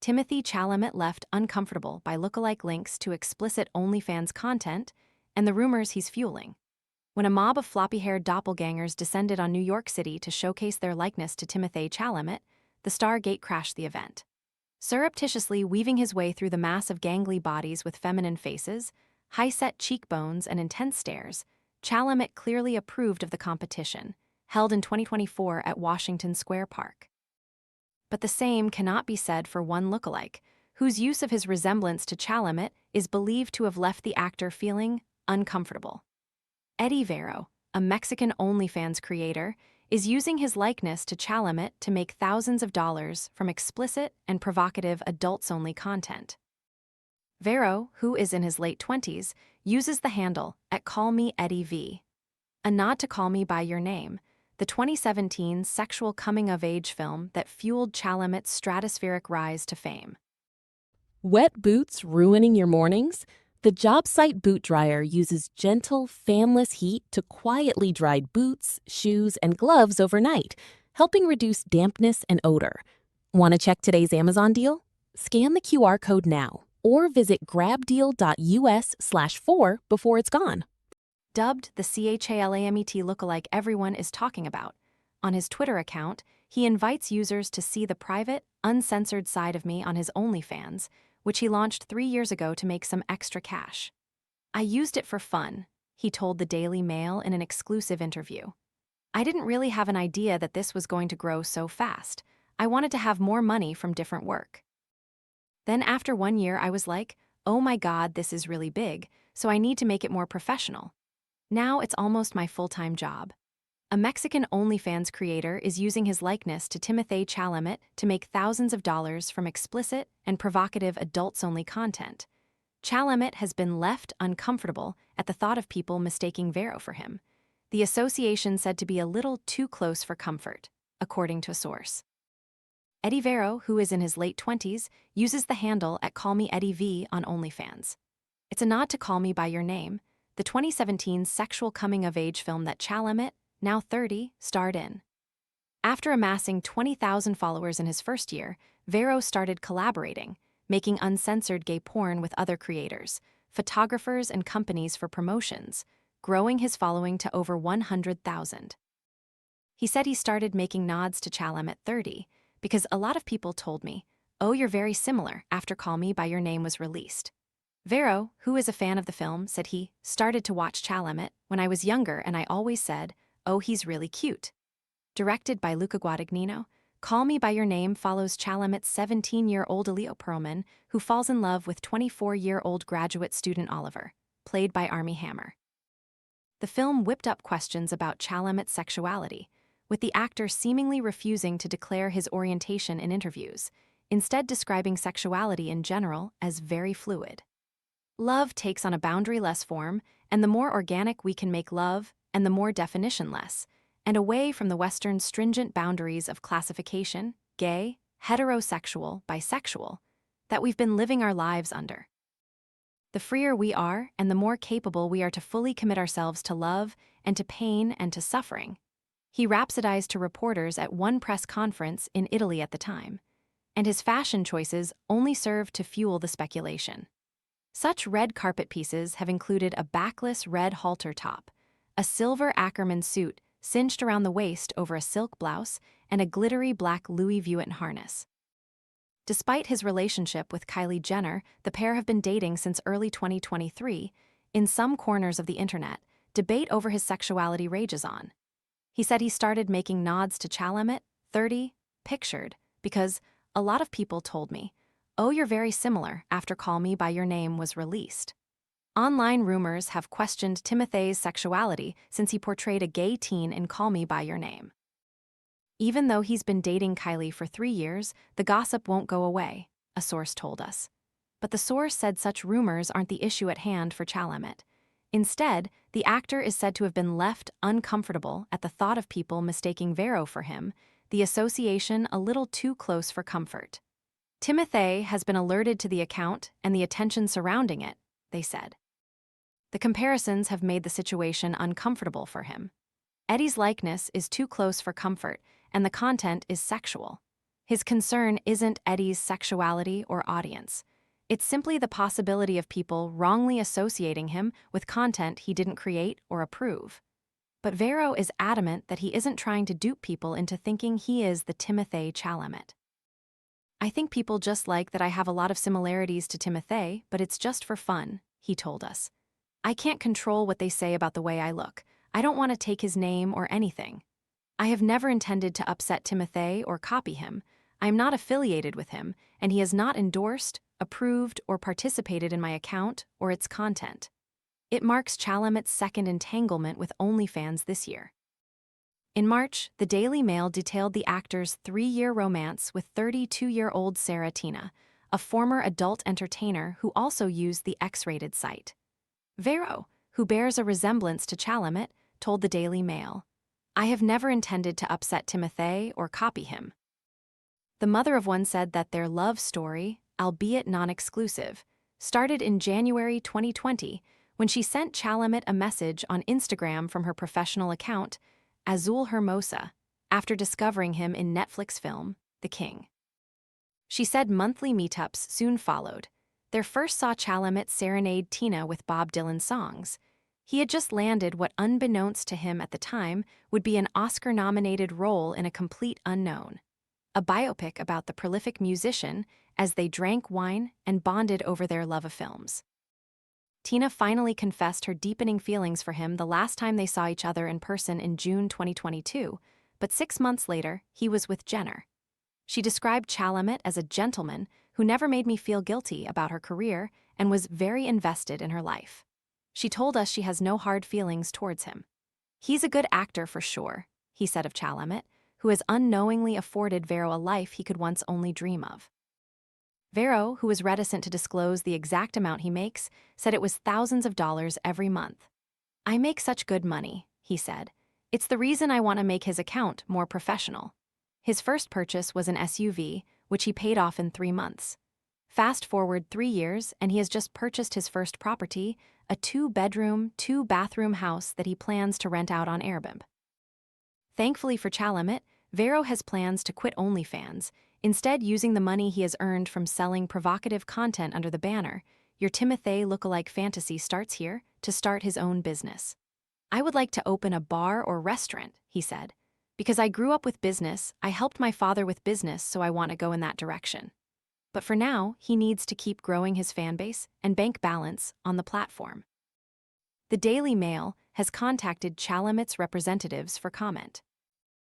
Timothée Chalamet left uncomfortable by lookalike links to explicit OnlyFans content and the rumors he's fueling. When a mob of floppy-haired doppelgangers descended on New York City to showcase their likeness to Timothée Chalamet, the star gate-crashed the event. Surreptitiously weaving his way through the mass of gangly bodies with feminine faces, high-set cheekbones, and intense stares, Chalamet clearly approved of the competition, held in 2024 at Washington Square Park. But the same cannot be said for one lookalike, whose use of his resemblance to Chalamet is believed to have left the actor feeling uncomfortable. Eddie Veyro, a Mexican OnlyFans creator, is using his likeness to Chalamet to make thousands of dollars from explicit and provocative adults-only content. Veyro, who is in his late 20s, uses the handle @CallMeEddieV, a nod to Call Me by Your Name, the 2017 sexual coming-of-age film that fueled Chalamet's stratospheric rise to fame. Wet boots ruining your mornings? The job site boot dryer uses gentle, fanless heat to quietly dry boots, shoes, and gloves overnight, helping reduce dampness and odor. Want to check today's Amazon deal? Scan the QR code now or visit grabdeal.us/4 before it's gone. Dubbed the Chalamet lookalike everyone is talking about, on his Twitter account, he invites users to see the private, uncensored side of me on his OnlyFans, which he launched 3 years ago to make some extra cash. "I used it for fun," he told the Daily Mail in an exclusive interview. "I didn't really have an idea that this was going to grow so fast. I wanted to have more money from different work. Then after 1 year, I was like, oh my God, this is really big, so I need to make it more professional. Now it's almost my full-time job." A Mexican OnlyFans creator is using his likeness to Timothée Chalamet to make thousands of dollars from explicit and provocative adults-only content. Chalamet has been left uncomfortable at the thought of people mistaking Veyro for him. The association said to be a little too close for comfort, according to a source. Eddie Veyro, who is in his late 20s, uses the handle @CallMeEddieV on OnlyFans. It's a nod to Call Me by Your Name, the 2017 sexual coming-of-age film that Chalamet, now 30, starred in. After amassing 20,000 followers in his first year, Veyro started collaborating, making uncensored gay porn with other creators, photographers, and companies for promotions, growing his following to over 100,000. He said he started making nods to Chalamet 30 because a lot of people told me, "Oh, you're very similar," after Call Me by Your Name was released. Veyro, who is a fan of the film, said he started to watch Chalamet when I was younger and I always said, "Oh, he's really cute." Directed by Luca Guadagnino, Call Me by Your Name follows Chalamet's 17-year-old Elio Perlman, who falls in love with 24-year-old graduate student Oliver, played by Armie Hammer. The film whipped up questions about Chalamet's sexuality, with the actor seemingly refusing to declare his orientation in interviews, instead describing sexuality in general as very fluid. Love takes on a boundary-less form, and the more organic we can make love, and the more definition-less, and away from the Western stringent boundaries of classification, gay, heterosexual, bisexual, that we've been living our lives under. The freer we are, and the more capable we are to fully commit ourselves to love, and to pain, and to suffering. He rhapsodized to reporters at one press conference in Italy at the time, and his fashion choices only served to fuel the speculation. Such red carpet pieces have included a backless red halter top, a silver Ackerman suit cinched around the waist over a silk blouse, and a glittery black Louis Vuitton harness. Despite his relationship with Kylie Jenner, the pair have been dating since early 2023. In some corners of the internet, debate over his sexuality rages on. He said he started making nods to Chalamet, 30, pictured, because "a lot of people told me, oh, you're very similar," after Call Me by Your Name was released. Online rumors have questioned Timothée's sexuality since he portrayed a gay teen in Call Me by Your Name. Even though he's been dating Kylie for 3 years, the gossip won't go away, a source told us. But the source said such rumors aren't the issue at hand for Chalamet. Instead, the actor is said to have been left uncomfortable at the thought of people mistaking Veyro for him, the association a little too close for comfort. Timothée has been alerted to the account and the attention surrounding it, they said. The comparisons have made the situation uncomfortable for him. Eddie's likeness is too close for comfort, and the content is sexual. His concern isn't Eddie's sexuality or audience. It's simply the possibility of people wrongly associating him with content he didn't create or approve. But Veyro is adamant that he isn't trying to dupe people into thinking he is the Timothée Chalamet. "I think people just like that I have a lot of similarities to Timothée, but it's just for fun," he told us. "I can't control what they say about the way I look. I don't want to take his name or anything. I have never intended to upset Timothée or copy him. I am not affiliated with him, and he has not endorsed, approved, or participated in my account or its content." It marks Chalamet's second entanglement with OnlyFans this year. In March, the Daily Mail detailed the actor's 3-year romance with 32-year-old Sarah Tina, a former adult entertainer who also used the X-rated site. Veyro, who bears a resemblance to Chalamet, told the Daily Mail, "I have never intended to upset Timothée or copy him." The mother of one said that their love story, albeit non-exclusive, started in January 2020 when she sent Chalamet a message on Instagram from her professional account, Azul Hermosa, after discovering him in Netflix film, The King. She said monthly meetups soon followed. Their first saw Chalamet serenade Tina with Bob Dylan songs. He had just landed what, unbeknownst to him at the time, would be an Oscar-nominated role in A Complete Unknown, a biopic about the prolific musician as they drank wine and bonded over their love of films. Tina finally confessed her deepening feelings for him the last time they saw each other in person in June 2022, but 6 months later, he was with Jenner. She described Chalamet as a gentleman who never made me feel guilty about her career and was very invested in her life. She told us she has no hard feelings towards him. "He's a good actor for sure," he said of Chalamet, who has unknowingly afforded Veyro a life he could once only dream of. Veyro, who was reticent to disclose the exact amount he makes, said it was thousands of dollars every month. "I make such good money," he said. "It's the reason I want to make his account more professional." His first purchase was an SUV, which he paid off in 3 months. Fast forward 3 years, and he has just purchased his first property, a 2-bedroom, 2-bathroom house that he plans to rent out on Airbnb. Thankfully for Chalamet, Veyro has plans to quit OnlyFans, instead using the money he has earned from selling provocative content under the banner, "Your Timothée lookalike fantasy starts here," to start his own business. "I would like to open a bar or restaurant," he said. "Because I grew up with business, I helped my father with business, so I want to go in that direction." But for now, he needs to keep growing his fan base and bank balance on the platform. The Daily Mail has contacted Chalamet's representatives for comment.